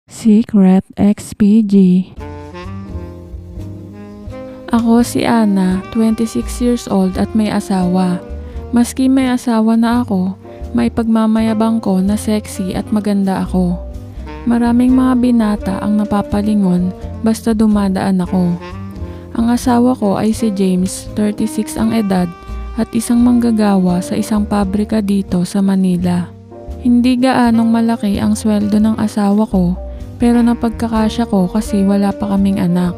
Secret XPG. Ako si Ana, 26 years old at may asawa. Maski may asawa na ako, may pagmamayabang ko na sexy at maganda ako. Maraming mga binata ang napapalingon basta dumadaan ako. Ang asawa ko ay si James, 36 ang edad at isang manggagawa sa isang pabrika dito sa Manila. Hindi gaanong malaki ang sweldo ng asawa ko pero napagkakasya ko kasi wala pa kaming anak.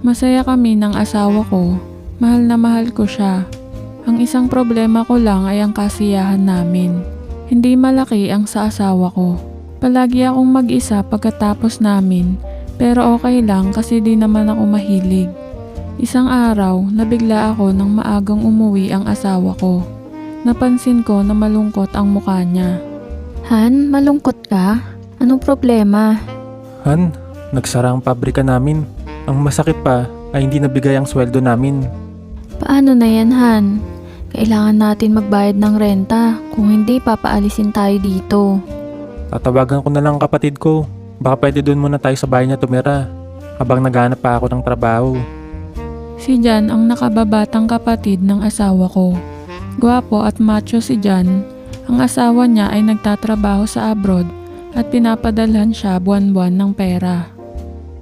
Masaya kami ng asawa ko, mahal na mahal ko siya. Ang isang problema ko lang ay ang kasiyahan namin. Hindi malaki ang sa asawa ko. Palagi akong mag-isa pagkatapos namin pero okay lang kasi di naman ako mahilig. Isang araw, nabigla ako nang maagang umuwi ang asawa ko. Napansin ko na malungkot ang mukha niya. Han, malungkot ka? Anong problema? Han, nagsara ang pabrika namin. Ang masakit pa ay hindi nabigay ang sweldo namin. Paano na yan, Han? Kailangan natin magbayad ng renta. Kung hindi, papaalisin tayo dito. Tatawagan ko na lang ang kapatid ko. Baka pwede doon muna tayo sa bahay niya tumira habang naghahanap pa ako ng trabaho. Si Jan ang nakababatang kapatid ng asawa ko. Gwapo at macho si Jan. Ang asawa niya ay nagtatrabaho sa abroad at pinapadalhan siya buwan-buwan ng pera.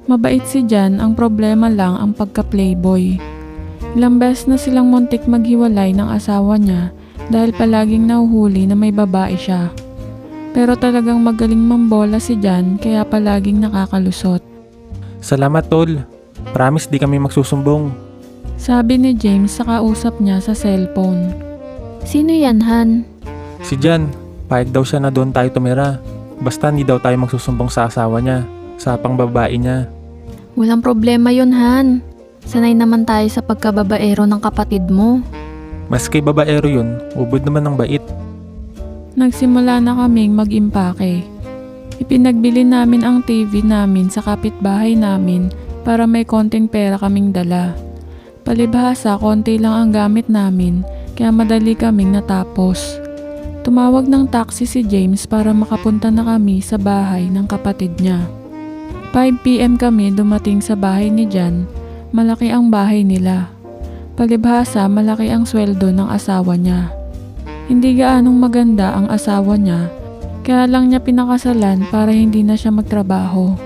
Mabait si Jan, ang problema lang ang pagka-playboy. Ilang beses na silang muntik maghiwalay ng asawa niya dahil palaging nahuhuli na may babae siya. Pero talagang magaling mambola si Jan kaya palaging nakakalusot. Salamat tol. Promise di kami magsusumbong. Sabi ni James sa kausap niya sa cellphone. Sino yan, Han? Si Jan, payag daw siya na doon tayo tumira. Basta hindi daw tayo magsusumbong sa asawa niya, sa pangbabae niya. Walang problema yun, Han. Sanay naman tayo sa pagkababaero ng kapatid mo. Maski babaero yun, ubod naman ng bait. Nagsimula na kaming mag-impake. Ipinagbili namin ang TV namin sa kapitbahay namin para may konting pera kaming dala. Palibhasa, konti lang ang gamit namin kaya madali kaming natapos. Tumawag ng taxi si James para makapunta na kami sa bahay ng kapatid niya. 5 PM kami dumating sa bahay ni Jan. Malaki ang bahay nila. Palibhasa, malaki ang sweldo ng asawa niya. Hindi gaanong maganda ang asawa niya, kaya lang niya pinakasalan para hindi na siya magtrabaho.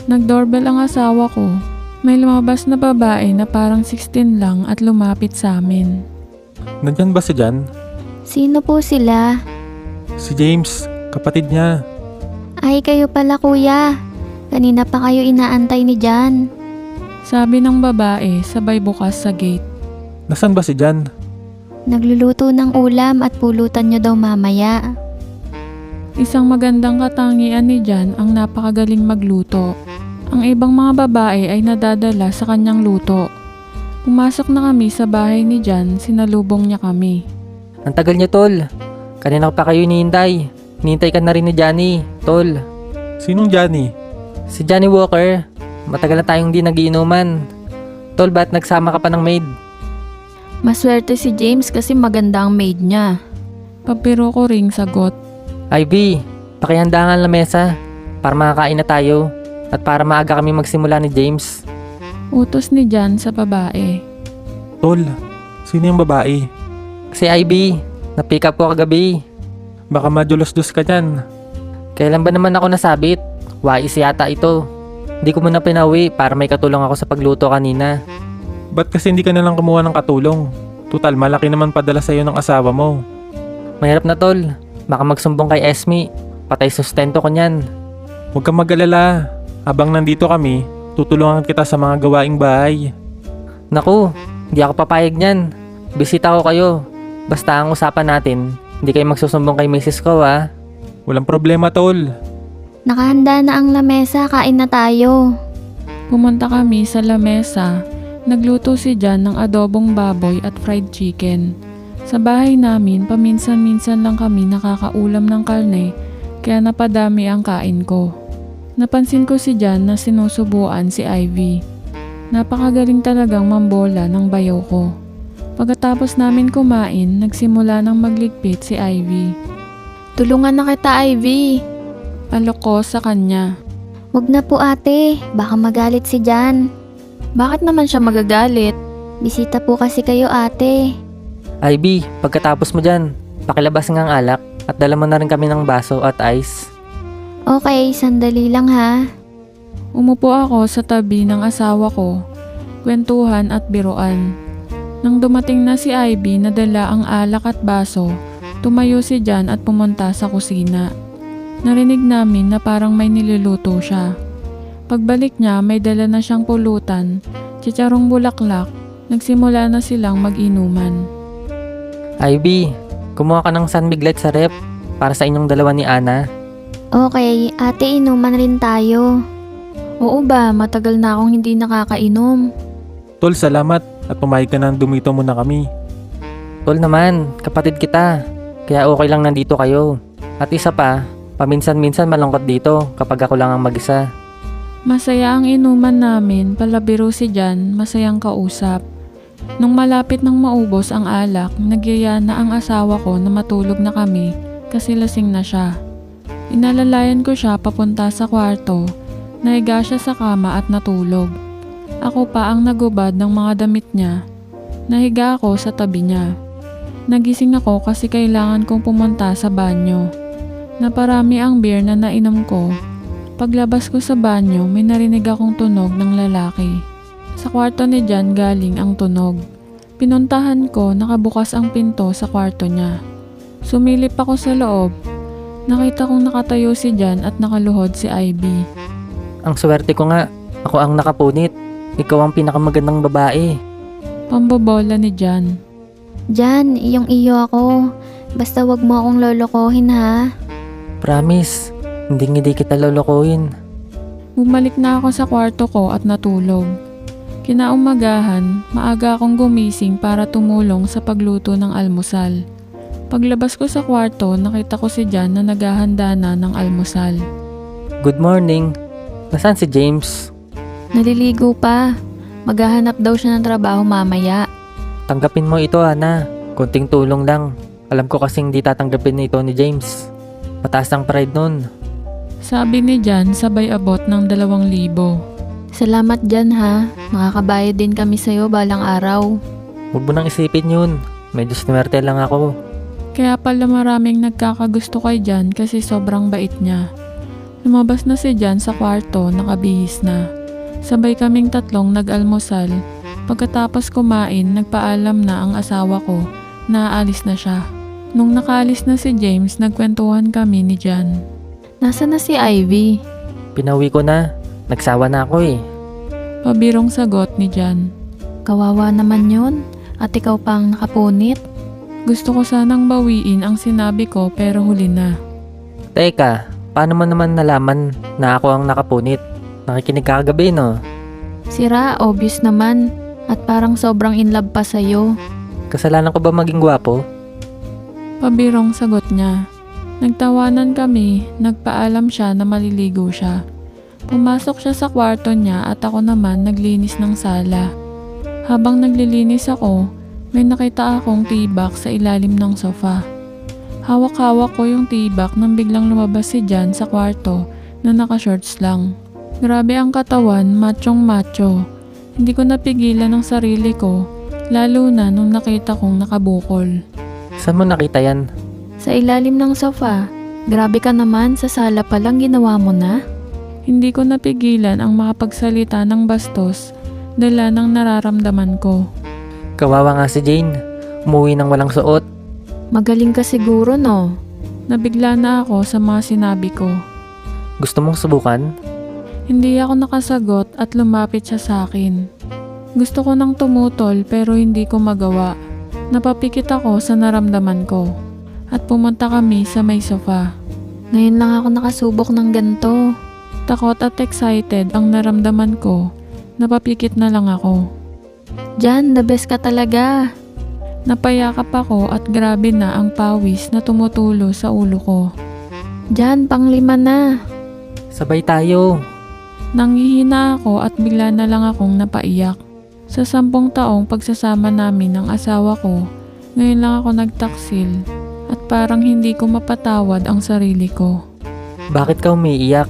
Nag-doorbell ang asawa ko. May lumabas na babae na parang 16 lang at lumapit sa amin. Nandyan ba si Jan? Sino po sila? Si James, kapatid niya. Ay, kayo pala, kuya. Kanina pa kayo inaantay ni Jan. Sabi ng babae sabay bukas sa gate. Nasaan ba si Jan? Nagluluto ng ulam at pulutan nyo daw mamaya. Isang magandang katangian ni Jan ang napakagaling magluto. Ang ibang mga babae ay nadadala sa kanyang luto. Pumasok na kami sa bahay ni Jan, sinalubong niya kami. Ang tagal niyo, tol. Kanina pa kayo hinihintay. Hinihintay ka na rin ni Johnny, tol. Sinong Johnny? Si Johnny Walker. Matagal na tayong di nagiinuman. Tol, ba't nagsama ka pa ng maid? Maswerte si James kasi maganda ang maid niya. Papiro ko ring sagot. Ivy, pakihanda nga ang lamesa para makakain na tayo at para maaga kami magsimula ni James. Utos ni Jan sa babae. Tol, sino yung babae? Si Ivy, na-pick up ko kagabi. Baka madulos-dos ka dyan. Kailan ba naman ako nasabit? Wais yata ito. Hindi ko muna pinauwi para may katulong ako sa pagluto kanina. Ba't kasi hindi ka nalang kumuha ng katulong? Tutal, malaki naman padala sa'yo ng asawa mo. Mahirap na, tol. Baka magsumbong kay Esme. Patay sustento ko niyan. Huwag kang mag-alala. Habang nandito kami, tutulungan kita sa mga gawaing bahay. Naku, hindi ako papayag niyan. Bisita ko kayo. Basta ang usapan natin, hindi kayo magsusumbong kay Mrs. ko, ha? Walang problema, tol. Nakahanda na ang lamesa, kain na tayo. Pumunta kami sa lamesa. Nagluto si Jan ng adobong baboy at fried chicken. Sa bahay namin, paminsan-minsan lang kami nakakaulam ng karne, kaya napadami ang kain ko. Napansin ko si Jan na sinusubuan si Ivy. Napakagaling talagang mambola ng bayaw ko. Pagkatapos namin kumain, nagsimula ng magligpit si Ivy. Tulungan na kita, Ivy. Alok ko sa kanya. Wag na po ate, baka magalit si Jan. Bakit naman siya magagalit? Bisita po kasi kayo ate. Ivy, pagkatapos mo dyan, pakilabas nga ang alak at dala mo na rin kami ng baso at ice. Okay, sandali lang ha. Umupo ako sa tabi ng asawa ko, kwentuhan at biruan. Nang dumating na si Ivy na dala ang alak at baso, tumayo si Jan at pumunta sa kusina. Narinig namin na parang may niluluto siya. Pagbalik niya, may dala na siyang pulutan, chicharong bulaklak, nagsimula na silang mag-inuman. Ivy, kumuha ka ng San Miguel sa rep para sa inyong dalawa ni Ana. Okay, ate inuman rin tayo. Oo ba, matagal na akong hindi nakakainom. Tol, salamat at pumayag ka na dumito muna kami. Tol naman, kapatid kita. Kaya okay lang nandito kayo. At isa pa, paminsan-minsan malungkot dito kapag ako lang ang mag-isa. Masaya ang inuman namin, palabiro si Jan, masayang kausap. Nung malapit nang maubos ang alak, nagyaya na ang asawa ko na matulog na kami kasi lasing na siya. Inalalayan ko siya papunta sa kwarto, nahiga siya sa kama at natulog. Ako pa ang nagubad ng mga damit niya. Nahiga ako sa tabi niya. Nagising ako kasi kailangan kong pumunta sa banyo. Naparami ang beer na nainom ko. Paglabas ko sa banyo, may narinig akong tunog ng lalaki. Sa kwarto ni Jan galing ang tunog. Pinuntahan ko, nakabukas ang pinto sa kwarto niya. Sumilip ako sa loob. Nakita kong nakatayo si Jan at nakaluhod si Ivy. Ang swerte ko nga, ako ang nakapunit. Ikaw ang pinakamagandang babae. Pambobola ni Jan. Jan, iyong iyo ako. Basta wag mo akong lolokohin ha. Promise, hindi kita lolokohin. Bumalik na ako sa kwarto ko at natulog. Kinaumagahan, maaga akong gumising para tumulong sa pagluto ng almusal. Paglabas ko sa kwarto, nakita ko si Jan na naghahanda na ng almusal. Good morning. Nasaan si James? Naliligo pa. Maghahanap daw siya ng trabaho mamaya. Tanggapin mo ito, Ana. Konting tulong lang. Alam ko kasing di tatanggapin ito ni James. Mataas ang pride nun. Sabi ni Jan sabay abot ng 2,000. Salamat Jan ha. Makakabayad din kami sa'yo balang araw. Huwag mo nang isipin yun. Medyo swerte lang ako. Kaya pala maraming nagkakagusto kay Jan kasi sobrang bait niya. Lumabas na si Jan sa kwarto, nakabihis na. Sabay kaming tatlong nag-almusal. Pagkatapos kumain, nagpaalam na ang asawa ko na aalis na siya. Nung nakaalis na si James, nagkwentuhan kami ni Jan. Nasaan na si Ivy? Pinauwi ko na. Nagsawa na ako eh. Pabirong sagot ni Jan. Kawawa naman yun. At ikaw pang nakapunit. Gusto ko sanang bawiin ang sinabi ko pero huli na. Teka, paano mo naman nalaman na ako ang nakapunit? Nakikinig ka kagabi, no? Sira, obvious naman. At parang sobrang in love pa sa'yo. Kasalanan ko ba maging gwapo? Pabirong sagot niya. Nagtawanan kami, nagpaalam siya na maliligo siya. Pumasok siya sa kwarto niya at ako naman naglinis ng sala. Habang naglilinis ako, may nakita akong tibak sa ilalim ng sofa. Hawak-hawak ko yung tibak nang biglang lumabas si Jan sa kwarto na naka-shorts lang. Grabe ang katawan, machong macho. Hindi ko napigilan ang sarili ko, lalo na nung nakita kong nakabukol. Saan mo nakita yan? Sa ilalim ng sofa. Grabe ka naman, sa sala pa lang ginawa mo na. Hindi ko napigilan ang makapagsalita ng bastos, dala ng nararamdaman ko. Kawawa nga si Jane. Umuwi ng walang suot. Magaling ka siguro no? Nabigla na ako sa mga sinabi ko. Gusto mong subukan? Hindi ako nakasagot at lumapit siya sa akin. Gusto ko nang tumutol pero hindi ko magawa. Napapikit ako sa naramdaman ko. At pumunta kami sa may sofa. Ngayon lang ako nakasubok ng ganito. Takot at excited ang naramdaman ko. Napapikit na lang ako. Jan, the best ka talaga. Napayakap ako at grabe na ang pawis na tumutulo sa ulo ko. Jan, pang-5 na. Sabay tayo. Nanghihina ako at bigla na lang akong napaiyak. Sa 10 taong pagsasama namin ng asawa ko, ngayon lang ako nagtaksil at parang hindi ko mapatawad ang sarili ko. Bakit ka umiiyak?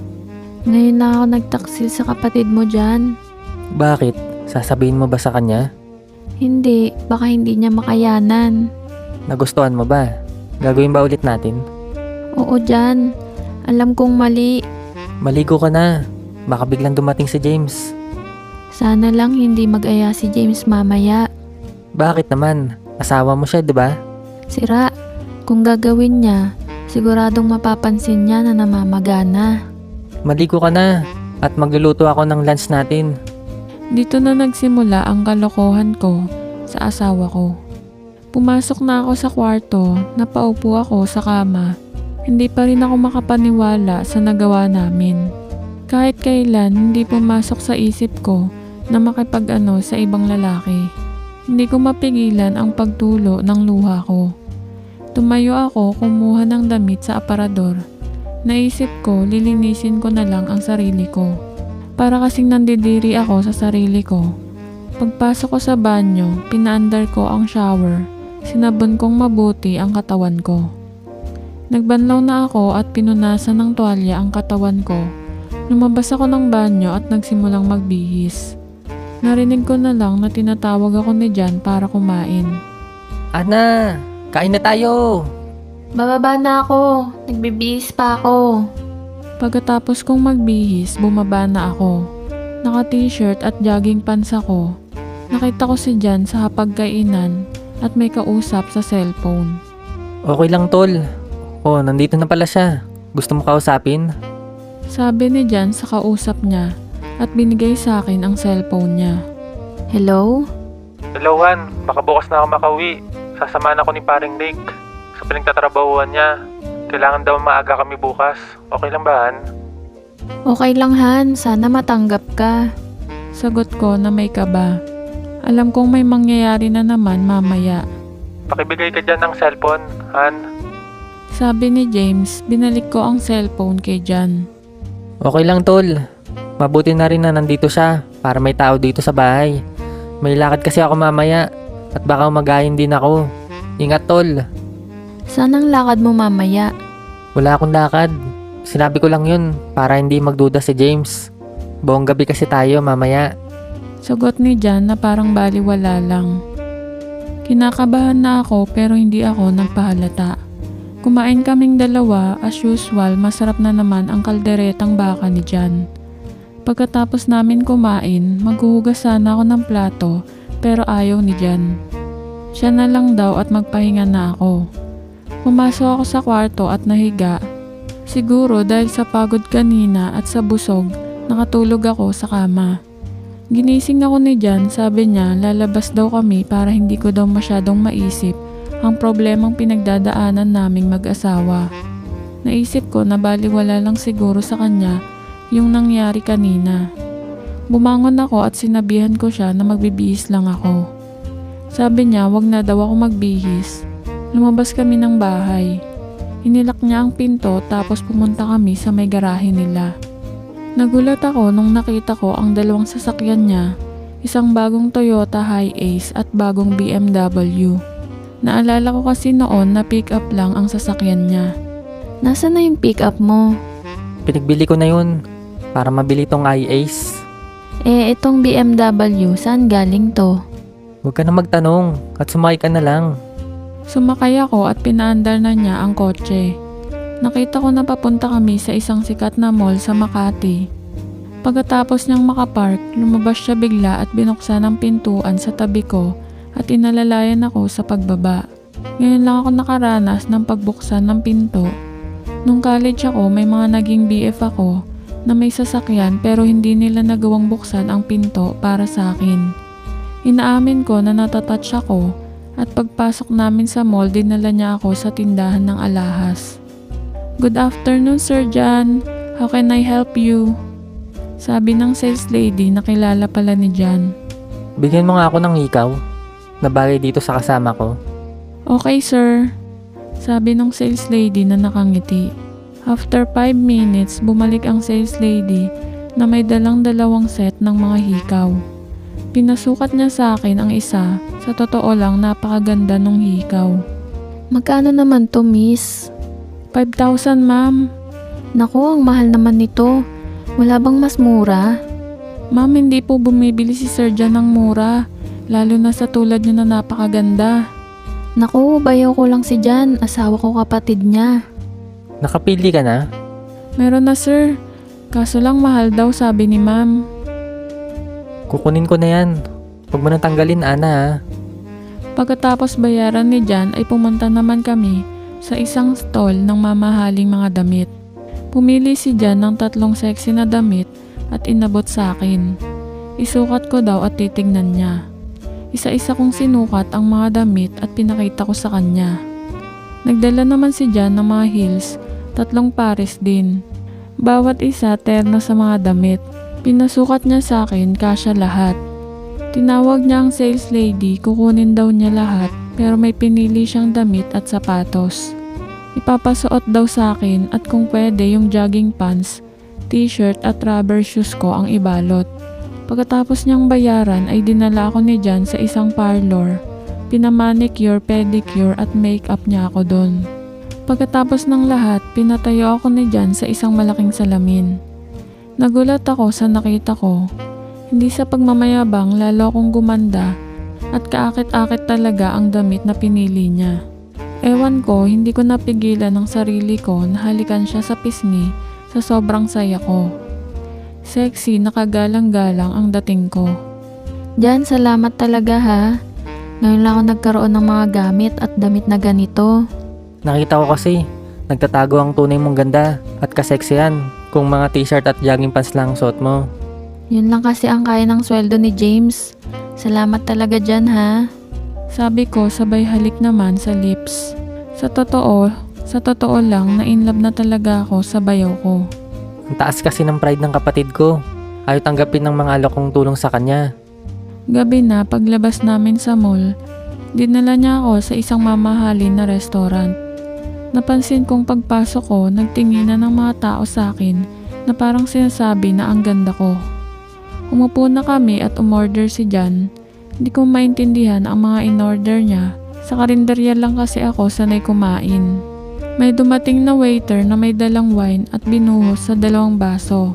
Ngayon na ako nagtaksil sa kapatid mo dyan. Bakit? Sasabihin mo ba sa kanya? Hindi, baka hindi niya makayanan. Nagustuhan mo ba? Gagawin ba ulit natin? Oo dyan. Alam kong mali. Maligo ka na. Baka biglang dumating si James. Sana lang hindi mag-aya si James mamaya. Bakit naman? Asawa mo siya, di ba? Sira, kung gagawin niya, siguradong mapapansin niya na namamagana. Maligo ka na. At magluluto ako ng lunch natin. Dito na nagsimula ang kalokohan ko sa asawa ko. Pumasok na ako sa kwarto, napaupo ako sa kama. Hindi pa rin ako makapaniwala sa nagawa namin. Kahit kailan, hindi pumasok sa isip ko na makipag-ano sa ibang lalaki. Hindi ko mapigilan ang pagtulo ng luha ko. Tumayo ako, kumuha ng damit sa aparador. Naisip ko, lilinisin ko na lang ang sarili ko. Para kasing nandidiri ako sa sarili ko. Pagpasok ko sa banyo, pinaandar ko ang shower. Sinabon kong mabuti ang katawan ko. Nagbanlaw na ako at pinunasan ng tuwalya ang katawan ko. Lumabas ako ng banyo at nagsimulang magbihis. Narinig ko na lang na tinatawag ako ni Jan para kumain. Ana, kain na tayo! Bababa na ako. Nagbibihis pa ako. Pagkatapos kong magbihis, bumaba na ako. Naka-t-shirt at jogging pants ako. Nakita ko si Jan sa hapagkainan at may kausap sa cellphone. Okay lang, tol. Oh, nandito na pala siya. Gusto mo kausapin? Sabi ni Jan sa kausap niya at binigay sa akin ang cellphone niya. Hello? Hello, Han. Baka bukas na ako makauwi. Sasamahan ako ni paring Nick sa pinagtatrabahuan niya. Kailangan daw maaga kami bukas. Okay lang ba, Han? Okay lang Han, sana matanggap ka. Sagot ko na may kaba. Alam kong may mangyayari na naman mamaya. Pakibigay ka dyan ng cellphone, Han. Sabi ni James, binalik ko ang cellphone kay Jan. Okay lang, tol. Mabuti na rin na nandito siya para may tao dito sa bahay. May lakad kasi ako mamaya at baka umagayin din ako. Ingat, tol. Saan ang lakad mo mamaya? Wala akong lakad. Sinabi ko lang yun para hindi magduda si James. Buong gabi kasi tayo mamaya. Sagot ni Jan na parang baliwala lang. Kinakabahan na ako pero hindi ako nagpahalata. Kumain kaming dalawa, as usual masarap na naman ang kalderetang baka ni Jan. Pagkatapos namin kumain, maghuhugas sana ako ng plato pero ayaw ni Jan. Siya na lang daw at magpahinga na ako. Pumasok ako sa kwarto at nahiga. Siguro dahil sa pagod kanina at sa busog, nakatulog ako sa kama. Ginising ako ni Jan, sabi niya lalabas daw kami para hindi ko daw masyadong maisip ang problemang pinagdadaanan naming mag-asawa. Naisip ko na baliwala lang siguro sa kanya yung nangyari kanina. Bumangon ako at sinabihan ko siya na magbibihis lang ako. Sabi niya wag na daw ako magbihis. Lumabas kami ng bahay. Inilak niya ang pinto tapos pumunta kami sa may garahe nila. Nagulat ako nung nakita ko ang dalawang sasakyan niya, isang bagong Toyota Hi-Ace at bagong BMW. Naalala ko kasi noon na pick-up lang ang sasakyan niya. Nasaan na yung pick-up mo? Pinagbili ko na yun para mabili tong i-Ace. Itong BMW, saan galing to? Huwag ka na magtanong at sumakay ka na lang. Sumakay ako at pinaandar na niya ang kotse. Nakita ko na papunta kami sa isang sikat na mall sa Makati. Pagkatapos niyang makapark, lumabas siya bigla at binuksan ang pintuan sa tabi ko at inalalayan ako sa pagbaba. Ngayon lang ako nakaranas ng pagbuksan ng pinto. Nung college ako, may mga naging BF ako na may sasakyan pero hindi nila nagawang buksan ang pinto para sa akin. Inaamin ko na natatouch ako at pagpasok namin sa mall, dinala niya ako sa tindahan ng alahas. Good afternoon, Sir Jan. How can I help you? Sabi ng sales lady na kilala pala ni Jan. Bigyan mo nga ako ng hikaw na bagay dito sa kasama ko. Okay, sir. Sabi ng sales lady na nakangiti. After 5 minutes, bumalik ang sales lady na may dalang-dalawang set ng mga hikaw. Pinasukat niya sa akin ang isa. Sa totoo lang, napakaganda nung hikaw. Magkano naman to, miss? 5,000, ma'am. Naku, ang mahal naman nito. Wala bang mas mura? Ma'am, hindi po bumibili si Sir Jan ng mura. Lalo na sa tulad niyo na napakaganda. Naku, bayaw ko lang si Jan. Asawa ko kapatid niya. Nakapili ka na? Meron na sir. Kaso lang mahal daw sabi ni ma'am. Kukunin ko na yan. Huwag mo nang tanggalin, Ana ha. Pagkatapos bayaran ni Jan ay pumunta naman kami sa isang stall ng mamahaling mga damit. Pumili si Jan ng 3 sexy na damit at inabot sa akin. Isukat ko daw at titignan niya. Isa-isa kong sinukat ang mga damit at pinakita ko sa kanya. Nagdala naman si Jan ng mga heels, 3 pares din. Bawat isa terno sa mga damit. Pinasukat niya sa akin kasya lahat. Tinawag niya ang sales lady, kukunin daw niya lahat pero may pinili siyang damit at sapatos. Ipapasuot daw sa akin at kung pwede yung jogging pants, t-shirt at rubber shoes ko ang ibalot. Pagkatapos niyang bayaran ay dinala ako ni Jan sa isang parlor. Pinamanicure, pedicure at makeup niya ako doon. Pagkatapos ng lahat, pinatayo ako ni Jan sa isang malaking salamin. Nagulat ako sa nakita ko. Hindi sa pagmamayabang lalo akong gumanda at kaakit-akit talaga ang damit na pinili niya. Ewan ko, hindi ko napigilan ang sarili ko na halikan siya sa pisngi sa sobrang saya ko. Sexy, nakagalang-galang ang dating ko. Jan, salamat talaga ha. Ngayon lang ako nagkaroon ng mga gamit at damit na ganito. Nakita ko kasi, nagtatago ang tunay mong ganda at kaseksihan kung mga t-shirt at jogging pants lang suot mo. Yun lang kasi ang kaya ng sweldo ni James. Salamat talaga Jan ha. Sabi ko sabay halik naman sa lips. Sa totoo lang na in love na talaga ako sa bayaw ko. Ang taas kasi ng pride ng kapatid ko. Ayaw tanggapin ng mga alok kong tulong sa kanya. Gabi na paglabas namin sa mall, dinala niya ako sa isang mamahalin na restaurant. Napansin kong pagpasok ko, nagtinginan ng mga tao sa akin na parang sinasabi na ang ganda ko. Umupo na kami at umorder si Jan. Hindi ko maintindihan ang mga in-order niya. Sa karinderya lang kasi ako sanay kumain. May dumating na waiter na may dalang wine at binuhos sa 2 baso.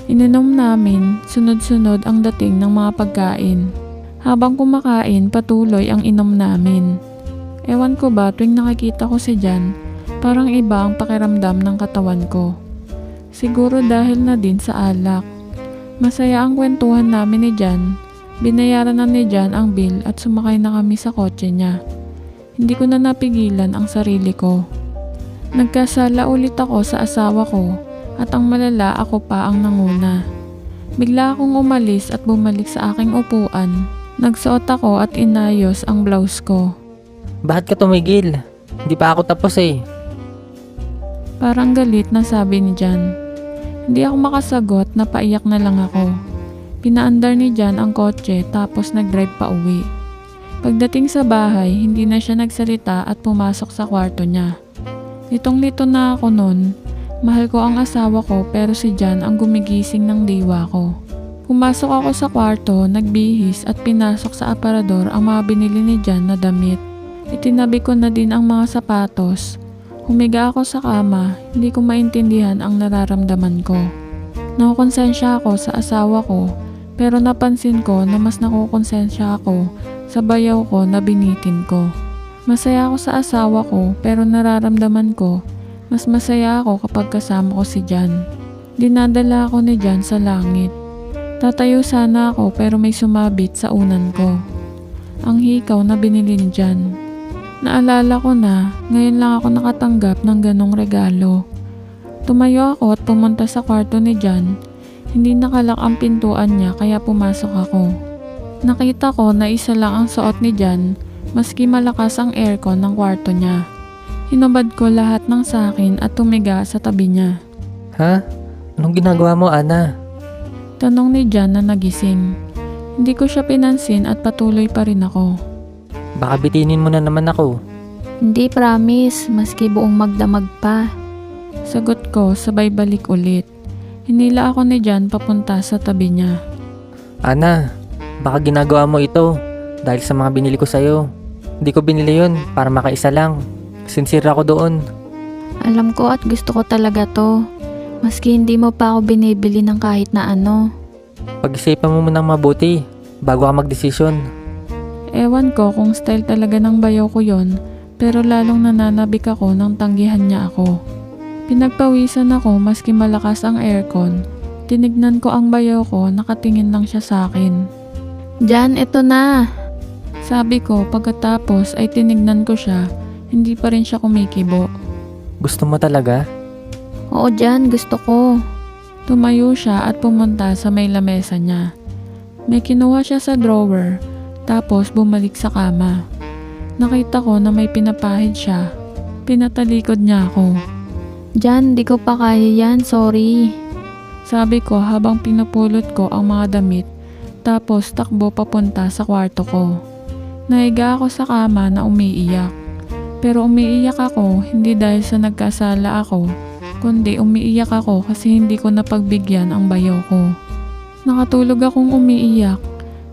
Ininom namin, sunod-sunod ang dating ng mga pagkain. Habang kumakain, patuloy ang inom namin. Ewan ko ba tuwing nakikita ko si Jan, parang iba ang pakiramdam ng katawan ko. Siguro dahil na din sa alak. Masaya ang kwentuhan namin ni Jan. Binayaran na ni Jan ang bill at sumakay na kami sa kotse niya. Hindi ko na napigilan ang sarili ko. Nagkasala ulit ako sa asawa ko at ang malala ako pa ang nanguna. Bigla akong umalis at bumalik sa aking upuan. Nagsuot ako at inayos ang blouse ko. Bakit ka tumigil? Hindi pa ako tapos eh. Parang galit na sabi ni Jan. Hindi ako makasagot, napaiyak na lang ako. Pinaandar ni Jan ang kotse tapos nag-drive pa uwi. Pagdating sa bahay, hindi na siya nagsalita at pumasok sa kwarto niya. Litong-lito na ako nun. Mahal ko ang asawa ko pero si Jan ang gumigising ng diwa ko. Pumasok ako sa kwarto, nagbihis at pinasok sa aparador ang mga binili ni Jan na damit. Itinabi ko na din ang mga sapatos. Humiga ako sa kama, hindi ko maintindihan ang nararamdaman ko. Nakukonsensya ako sa asawa ko, pero napansin ko na mas nakukonsensya ako sa bayaw ko na binitin ko. Masaya ako sa asawa ko, pero nararamdaman ko, mas masaya ako kapag kasama ko si Jan. Dinadala ako ni Jan sa langit. Tatayo sana ako pero may sumabit sa unan ko. Ang hikaw na binili ni Jan. Naalala ko na, ngayon lang ako nakatanggap ng ganong regalo. Tumayo ako at pumunta sa kwarto ni Jan. Hindi nakalak ang pintuan niya kaya pumasok ako. Nakita ko na isa lang ang suot ni Jan, maski malakas ang aircon ng kwarto niya. Hinubad ko lahat ng sakin at tumiga sa tabi niya. Ha? Anong ginagawa mo, Ana? Tanong ni Jan na nagising. Hindi ko siya pinansin at patuloy pa rin ako. Baka bitinin mo na naman ako. Hindi promise, maski buong magdamag pa. Sagot ko sabay balik ulit. Hinila ako ni Jan papunta sa tabi niya. Ana, baka ginagawa mo ito dahil sa mga binili ko sa'yo. Hindi ko binili yun para makaisa lang. Sincere ako doon. Alam ko at gusto ko talaga to. Maski hindi mo pa ako binibili ng kahit na ano. Pag-isipan mo munang mabuti bago ka magdesisyon. Ewan ko kung style talaga ng bayaw ko yon, pero lalong nananabik ako nang tanggihan niya ako. Pinagpawisan ako maski malakas ang aircon. Tinignan ko ang bayaw ko, nakatingin lang siya sa akin. Jan, ito na. Sabi ko pagkatapos ay tinignan ko siya, hindi pa rin siya kumikibo. Gusto mo talaga? Oo, Jan, gusto ko. Tumayo siya at pumunta sa may lamesa niya. May kinuha siya sa drawer, tapos bumalik sa kama. Nakita ko na may pinapahid siya. Pinatalikod niya ako. Jan, di ko pa kaya yan, sorry. Sabi ko habang pinupulot ko ang mga damit, tapos takbo papunta sa kwarto ko. Naiga ako sa kama na umiiyak. Pero umiiyak ako hindi dahil sa nagkasala ako, kundi umiiyak ako kasi hindi ko napagbigyan ang bayaw ko. Nakatulog akong umiiyak.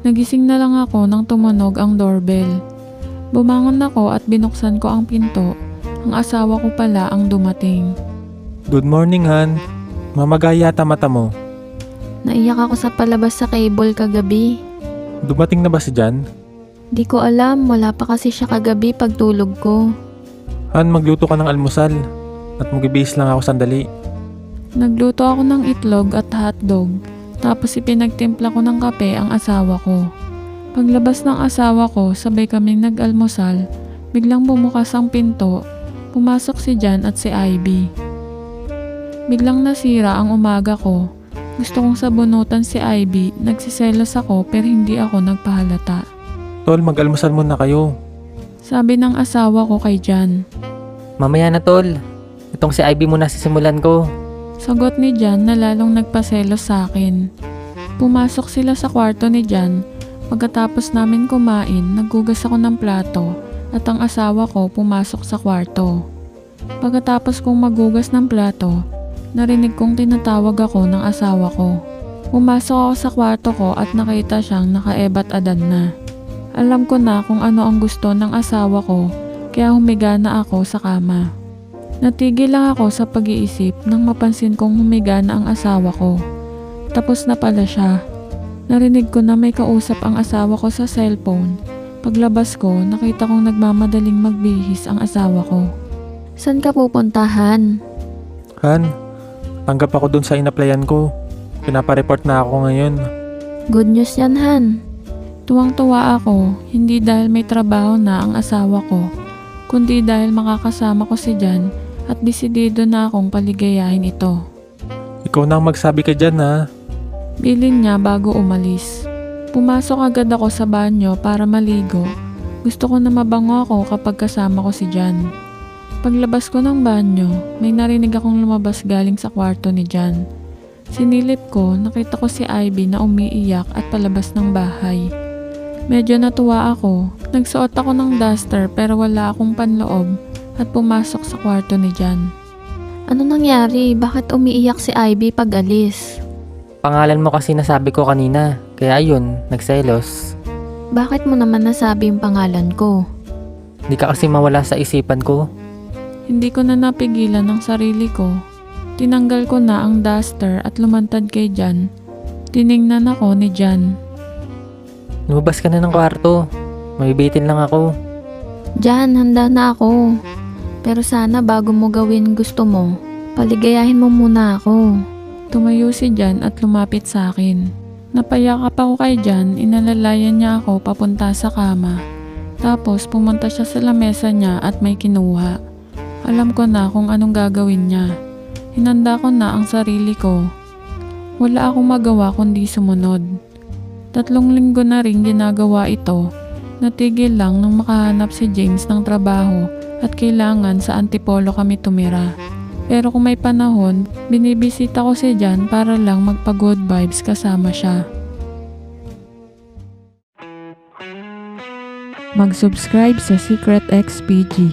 Nagising na lang ako nang tumunog ang doorbell. Bumangon ako at binuksan ko ang pinto. Ang asawa ko pala ang dumating. Good morning, Han. Mamagaya yata mata mo. Naiyak ako sa palabas sa cable kagabi. Dumating na ba si Jan? Di ko alam, wala pa kasi siya kagabi pagtulog ko. Han, magluto ka ng almusal. At magbibihis lang ako sandali. Nagluto ako ng itlog at hotdog. Tapos ipinagtimpla ko ng kape ang asawa ko. Paglabas ng asawa ko, sabay kaming nag-almusal. Biglang bumukas ang pinto. Pumasok si Jan at si Ivy. Biglang nasira ang umaga ko. Gusto kong sabunutan si Ivy. Nagsiselos ako pero hindi ako nagpahalata. Tol, mag-almusal muna kayo. Sabi ng asawa ko kay Jan. Mamaya na tol. Itong si Ivy muna sisimulan ko. Sagot ni Jan na lalong nagpaselos sa akin. Pumasok sila sa kwarto ni Jan. Pagkatapos namin kumain, naghugas ako ng plato at ang asawa ko pumasok sa kwarto. Pagkatapos kong maghugas ng plato, narinig kong tinatawag ako ng asawa ko. Pumasok ako sa kwarto ko at nakita siyang nakaebat adan na. Alam ko na kung ano ang gusto ng asawa ko, kaya humiga na ako sa kama. Natigil lang ako sa pag-iisip nang mapansin kong humiga na ang asawa ko. Tapos na pala siya. Narinig ko na may kausap ang asawa ko sa cellphone. Paglabas ko, nakita kong nagmamadaling magbihis ang asawa ko. San ka pupuntahan? Han, tanggap ako dun sa inaplayan ko. Pinapareport na ako ngayon. Good news yan, Han. Tuwang-tuwa ako, hindi dahil may trabaho na ang asawa ko, kundi dahil makakasama ko si Jan at desidido na akong paligayahin ito. Ikaw na ang magsabi ka dyan, ha? Bilin niya bago umalis. Pumasok agad ako sa banyo para maligo. Gusto ko na mabango ako kapag kasama ko si Jan. Paglabas ko ng banyo, may narinig akong lumabas galing sa kwarto ni Jan. Sinilip ko, nakita ko si Ivy na umiiyak at palabas ng bahay. Medyo natuwa ako. Nagsuot ako ng duster pero wala akong panloob at pumasok sa kwarto ni Jan. Ano nangyari? Bakit umiiyak si Ivy pag alis? Pangalan mo kasi nasabi ko kanina. Kaya ayun, nagselos. Bakit mo naman nasabi yung pangalan ko? Hindi ka kasi mawala sa isipan ko. Hindi ko na napigilan ang sarili ko. Tinanggal ko na ang duster at lumantad kay Jan. Tiningnan ako ni Jan. Lumabas ka na ng kwarto. Mabibitin lang ako. Jan, handa na ako. Pero sana bago mo gawin gusto mo, paligayahin mo muna ako. Tumayo si Jan at lumapit sa akin. Napayakap ako kay Jan, inalalayan niya ako papunta sa kama. Tapos pumunta siya sa lamesa niya at may kinuha. Alam ko na kung anong gagawin niya. Hinanda ko na ang sarili ko. Wala akong magawa kundi sumunod. 3 linggo na rin ginagawa ito. Natigil lang nang makahanap si James ng trabaho at kailangan sa Antipolo kami tumira. Pero kung may panahon, binibisita ko si Jan para lang magpa-good vibes kasama siya. Mag-subscribe sa Secret XPG.